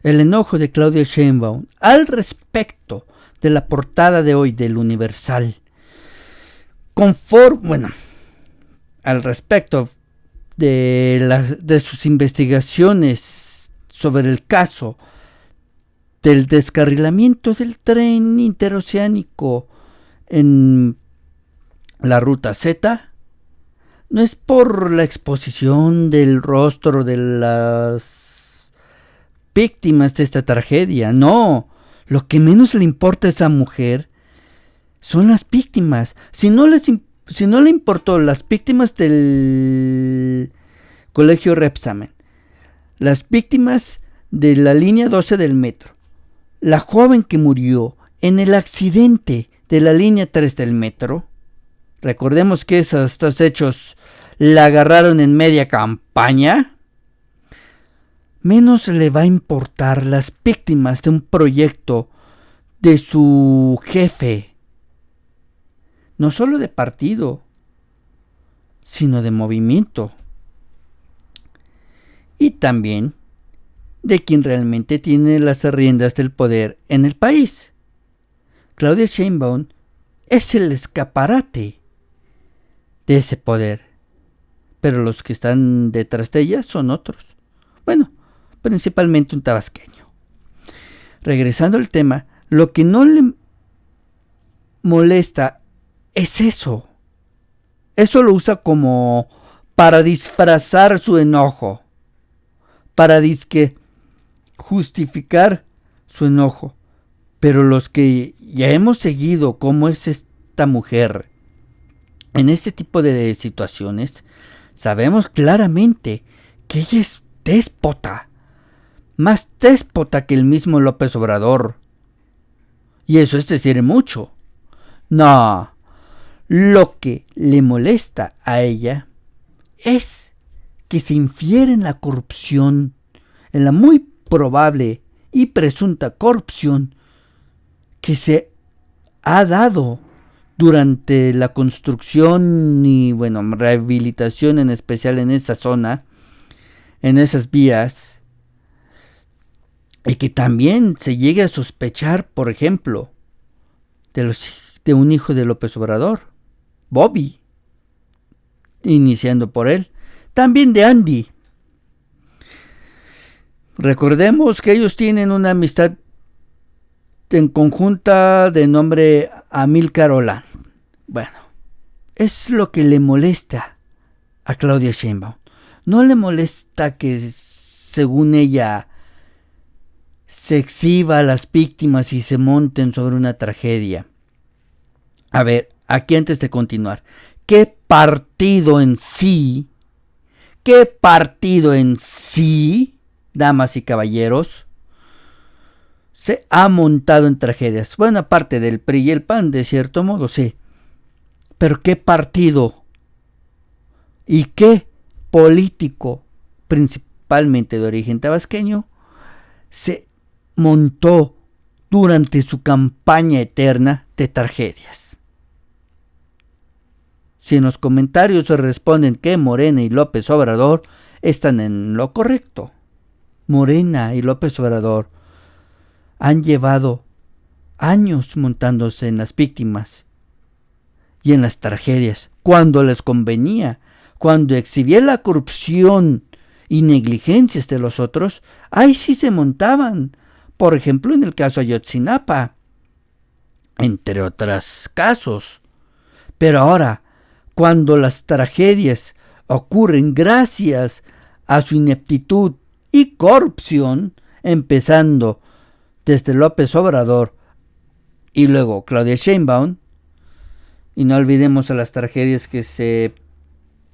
el enojo de Claudia Sheinbaum al respecto de la portada de hoy del Universal. Al respecto de sus investigaciones sobre el caso del descarrilamiento del tren interoceánico en la ruta Z, no es por la exposición del rostro de las víctimas de esta tragedia, no. Lo que menos le importa a esa mujer son las víctimas. Si no le importó las víctimas del colegio Repsamen, las víctimas de la línea 12 del metro, la joven que murió en el accidente de la línea 3 del metro, recordemos que estos hechos la agarraron en media campaña, menos le va a importar las víctimas de un proyecto de su jefe, no solo de partido, sino de movimiento, y también de quien realmente tiene las riendas del poder en el país. Claudia Sheinbaum es el escaparate de ese poder, pero los que están detrás de ella son otros. Bueno, principalmente un tabasqueño. Regresando al tema, lo que no le molesta es eso. Eso lo usa como para disfrazar su enojo, para justificar su enojo. Pero los que ya hemos seguido cómo es esta mujer en este tipo de situaciones, sabemos claramente que ella es déspota, más déspota que el mismo López Obrador. Y eso es decir mucho. No, lo que le molesta a ella es que se infiere en la corrupción, en la muy probable y presunta corrupción que se ha dado durante la construcción y rehabilitación, en especial en esa zona, en esas vías, y que también se llegue a sospechar, por ejemplo, de un hijo de López Obrador, Bobby, iniciando por él, también de Andy. Recordemos que ellos tienen una amistad en conjunta de nombre Amílcar Olán. Bueno, es lo que le molesta a Claudia Sheinbaum. No le molesta que, según ella, se exhiba a las víctimas y se monten sobre una tragedia. A ver, aquí antes de continuar, ¿qué partido en sí, damas y caballeros, se ha montado en tragedias? Bueno, aparte del PRI y el PAN, de cierto modo, sí. Pero ¿qué partido y qué político, principalmente de origen tabasqueño, se montó durante su campaña eterna de tragedias? Si en los comentarios se responden que Morena y López Obrador están en lo correcto. Morena y López Obrador han llevado años montándose en las víctimas y en las tragedias, cuando les convenía, cuando exhibía la corrupción y negligencias de los otros, ahí sí se montaban. Por ejemplo, en el caso Ayotzinapa, entre otros casos. Pero ahora, cuando las tragedias ocurren gracias a su ineptitud y corrupción, empezando desde López Obrador y luego Claudia Sheinbaum, y no olvidemos a las tragedias que se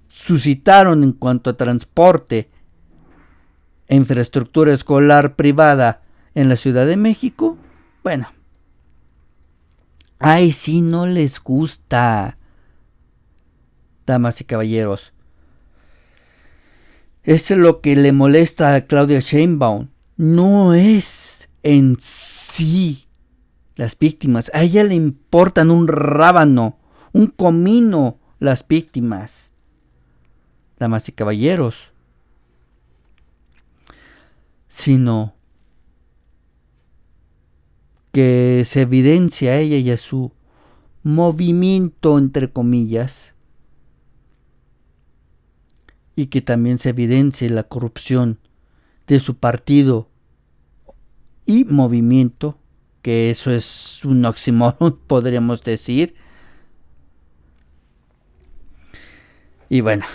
suscitaron en cuanto a transporte e infraestructura escolar privada en la Ciudad de México, bueno, ay, sí no les gusta, damas y caballeros. Es lo que le molesta a Claudia Sheinbaum. No es en sí las víctimas. A ella le importan un rábano, un comino las víctimas. Damas y caballeros. Sino que se evidencia a ella y a su movimiento, entre comillas, y que también se evidencie la corrupción de su partido y movimiento, que eso es un oxímoron, podríamos decir. Y bueno,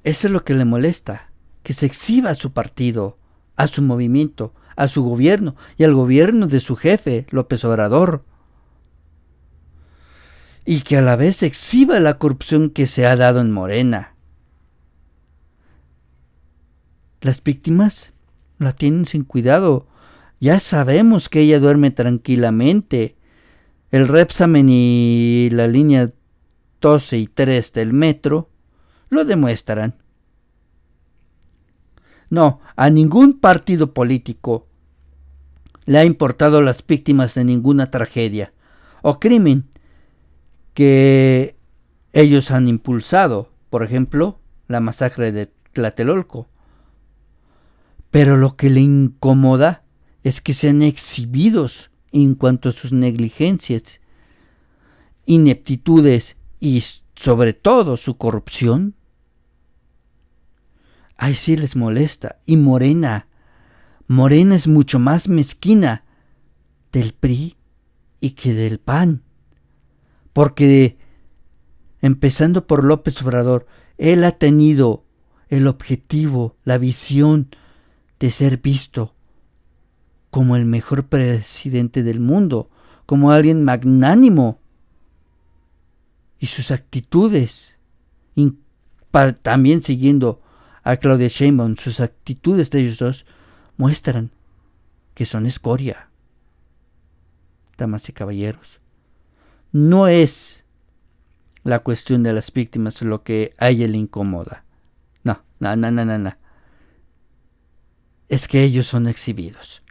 eso es lo que le molesta, que se exhiba a su partido, a su movimiento, a su gobierno y al gobierno de su jefe, López Obrador. Y que a la vez exhiba la corrupción que se ha dado en Morena. Las víctimas la tienen sin cuidado. Ya sabemos que ella duerme tranquilamente. El Repsamen y la línea 12 y 3 del metro lo demuestran. No, a ningún partido político le ha importado las víctimas de ninguna tragedia o crimen que ellos han impulsado. Por ejemplo, la masacre de Tlatelolco. Pero lo que le incomoda es que sean exhibidos en cuanto a sus negligencias, ineptitudes y sobre todo su corrupción. Ay, sí les molesta. Y Morena es mucho más mezquina del PRI y que del PAN. Porque, empezando por López Obrador, él ha tenido el objetivo, la visión de ser visto como el mejor presidente del mundo, como alguien magnánimo. Y sus actitudes, también siguiendo a Claudia Sheinbaum, sus actitudes de ellos dos muestran que son escoria. Damas y caballeros, no es la cuestión de las víctimas lo que a ella le incomoda. No. Es que ellos son exhibidos.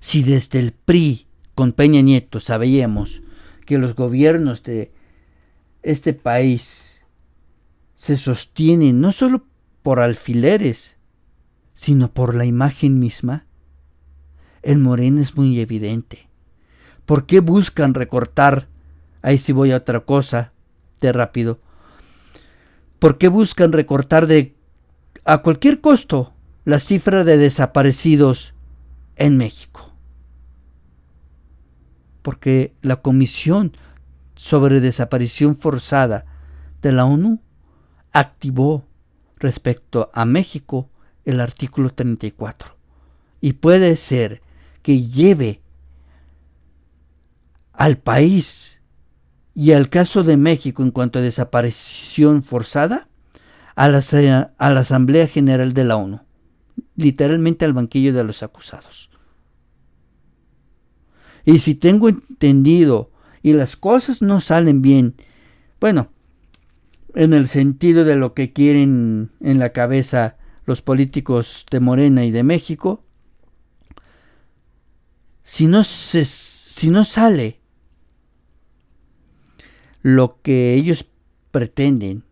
Si desde el PRI con Peña Nieto sabíamos que los gobiernos de este país se sostienen no solo por alfileres, sino por la imagen misma, en Morena es muy evidente. ¿Por qué buscan recortar? Ahí sí voy a otra cosa, de rápido. ¿Por qué buscan recortar a cualquier costo la cifra de desaparecidos en México? Porque la Comisión sobre Desaparición Forzada de la ONU activó respecto a México el artículo 34. Y puede ser que lleve al país y al caso de México en cuanto a desaparición forzada a la Asamblea General de la ONU, literalmente al banquillo de los acusados. Y si tengo entendido y las cosas no salen bien, bueno, en el sentido de lo que quieren en la cabeza los políticos de Morena y de México, si no sale lo que ellos pretenden,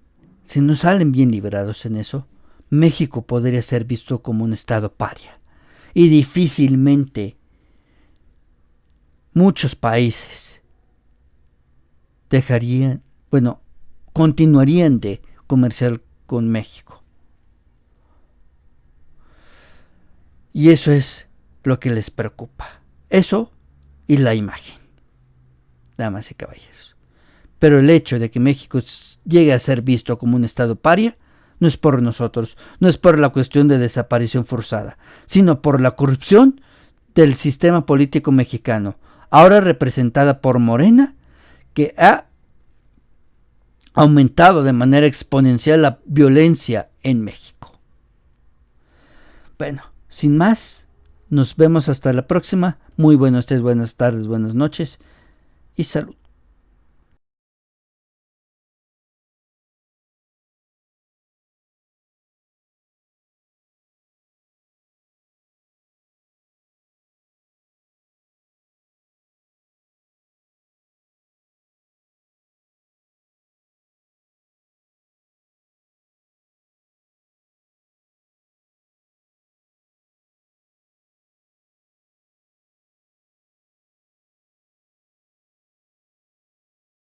si no salen bien librados en eso, México podría ser visto como un estado paria. Y difícilmente muchos países continuarían de comerciar con México. Y eso es lo que les preocupa. Eso y la imagen, damas y caballeros. Pero el hecho de que México llegue a ser visto como un estado paria no es por nosotros, no es por la cuestión de desaparición forzada, sino por la corrupción del sistema político mexicano, ahora representada por Morena, que ha aumentado de manera exponencial la violencia en México. Bueno, sin más, nos vemos hasta la próxima. Muy buenos días, buenas tardes, buenas noches y salud.